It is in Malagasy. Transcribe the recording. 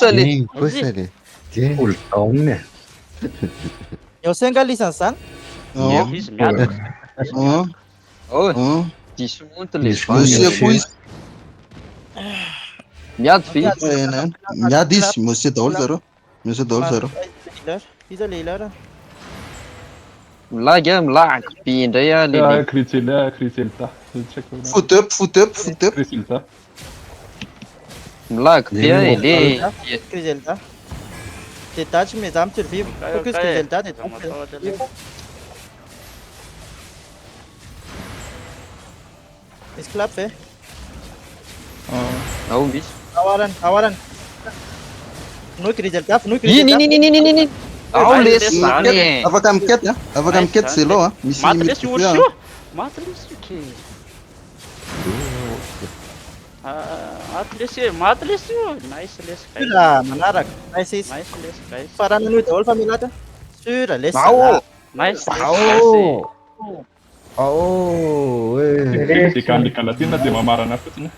Pussali. Pussali. Oltaonne. Yo Sengali-san san? Ja, Izy miady. Oh, diso monto le monsieur koa izy. miady fi. Miady izy, monsieur daholo zareo. Monsieur daholo zareo. Iza lehilahy Milagy a milahaka be indray a lele. Criselta. Foot up, foot up, foot up. Criselta. Milahaka be a ele. Criselda. De touch me zam survive. Focus Criselda de touch. Is clap eh. Ao misy. Awaran. No Criselda, no Iny. Ao lesy zany. Afaka mikety a. Afaka mikety zelo a. Misy Maty lesy olo limite sio. Maty lesy ke. Maty lesy io. Nice lesy guys. Sura manaraka. Nice is. Nice lesy guys. Farana no daholo fa milata. Sura lesy. Ao. Nice lesy. Oh! Oh! Sikandikalatina dia mamarana fotsiny.